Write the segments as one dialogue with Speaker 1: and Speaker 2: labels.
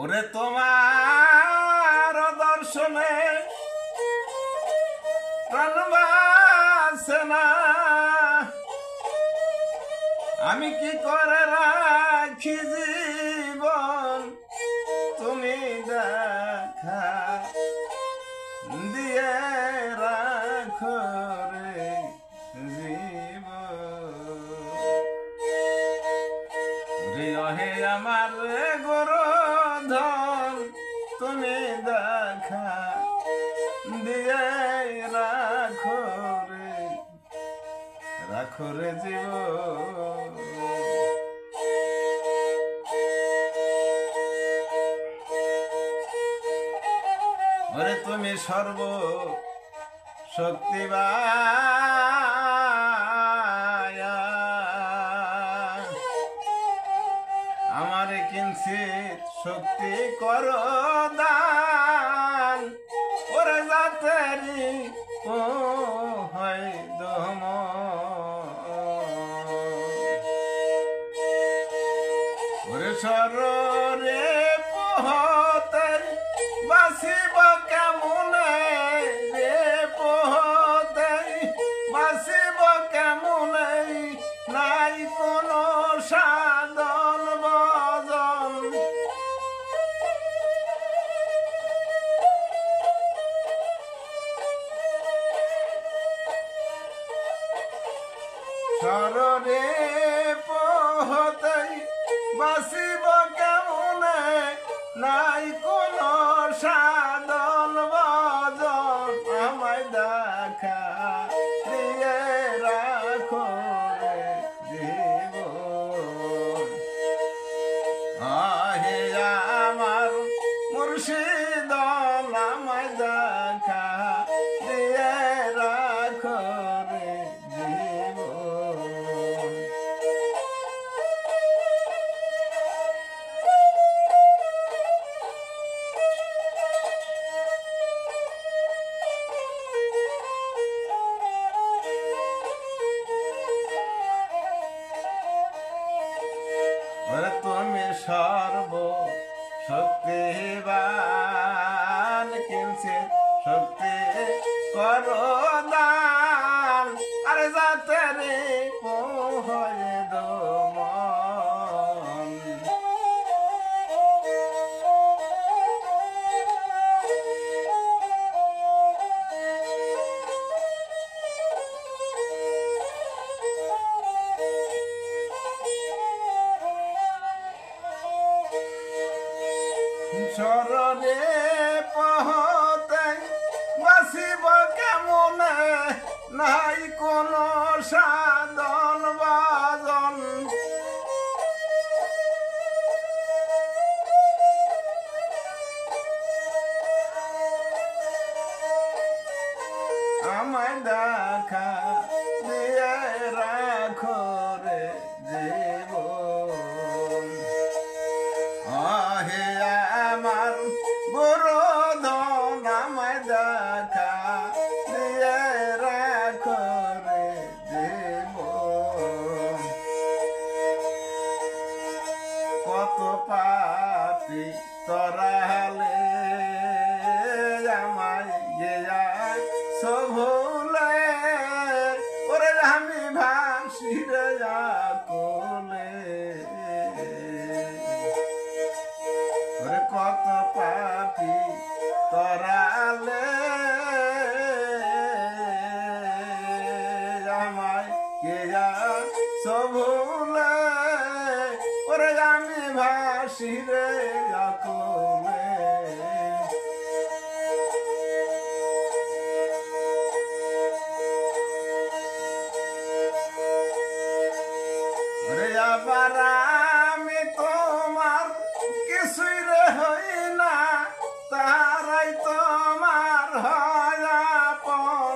Speaker 1: ওরে তোমার দর্শনে প্রাণ বাসে না, আমি কি করে রাখি জীবন, তুমি দেখা দিয়ে রাখো রে জীবন। হে আমার গোরধন, তুমি দেখা দিয়ে রাখো রে জীবন। ওরে তুমি সর্ব শক্তিবান, আমারে কিঞ্চিত শক্তি করো দান, ওরে জাতেরি ও হয় দম। ওরে সররে পোহতে বাসিব কেমনে রে, পোহতে বাসিব কেমনে, নাই কোনো সাধন বজন। সররে পোহতে বাসিব কেমনে, নাই কোনো সাধন বজন। আমায় দেখা দিয়ে রাখো রে জীবন। আহে আমার মুর্শিদ, আমায় দেখা দিয়ে রাখো রে জীবন। তুমি সর্ব শক্তিবান, কিঞ্চিত শক্তি করো দান, আরে যাতে রে পোহয় দমন। সররে পহতে বাসিব কেমনে, নাই কোনো সাধন বাজন। আমায় দেখা দিয়ে রাখো রে জীবন। আহে আমার গোরধন, আমায় দেখা দিয়ে রাখো রে জীবন। কত পাপি তরালে আমায় গেয়া সভুলে, ওরে আমি ভাসি রে কোলে। ওরে কত পাপি তরালে আমায় গেয়া সভুলে, ওরে আমি ভাসি রে কোলে। ওরে আবার আমি তোমার কিছুই রে হই না, তারাই তোমার হয় আপন।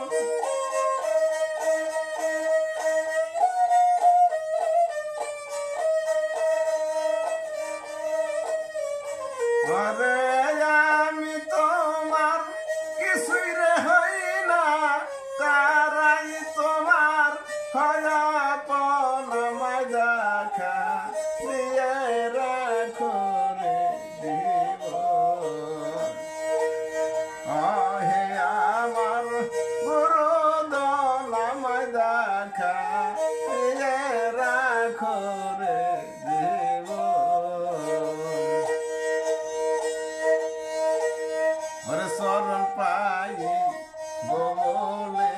Speaker 1: ওরে আমি তোমার কিছুই রে হই না, তারাই তোমার হয় আপন। আমায় দেখা দিয়ে রাখো রে জীবন। দেখা রাখো রে ওরে শরণ পাই বলে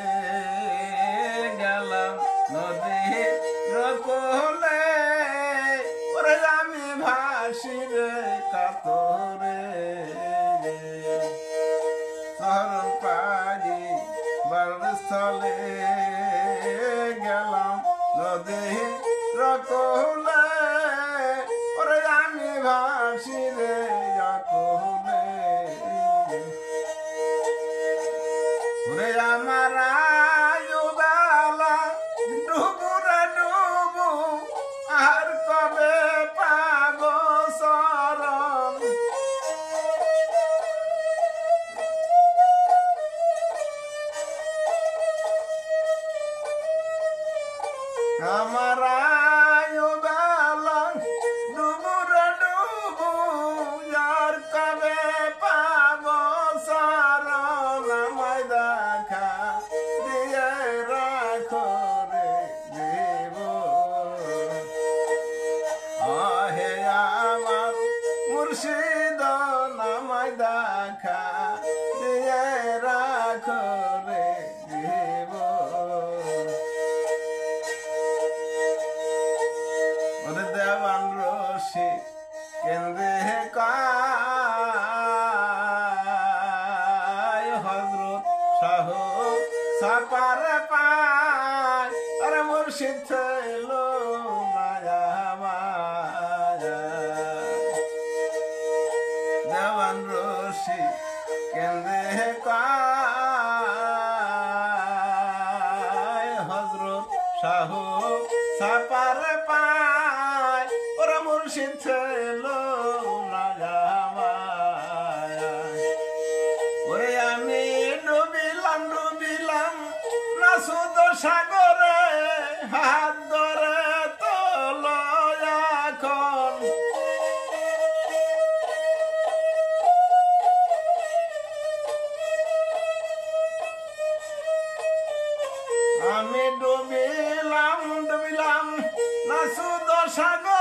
Speaker 1: গেলাম নদীর কোলে ওরে আমি ভাসি রে কাতরে শরণ পাই বারস্থলে গেলাম নদীর কোলে ওরে আমি ভাসি রে কোলে ওরে আমার আয়ুবেলা ডুবুরে ডুবু আর কবে পাব শরণ আমার আয়ুবেলা ডুবুরে ডুবু আর কবে পাব শরণ আমায় দেখা দিয়ে রাখো রে দেব আহে আমার মুর্শিদ আমায় দেখা দিয়ে রাখো রে দেব ওরে দেওয়ান রশি কেন্দ্রে কায় হযরত শাহ সাপার পায় আরে মুর্শিদ ছেলো মায়া মায়া দেওয়ান রশি কেন্দ্রে কায় হযরত শাহ সাপার পায় ওরা মুর্শিদ ছেলো মায়া মায়া ওরে আমি ডুবিলাম ডুবিলাম না শুধু সাগরে হাত ধরে তোল এখন আমি ডুবিলাম ডুবিলাম না শুধু সাগরে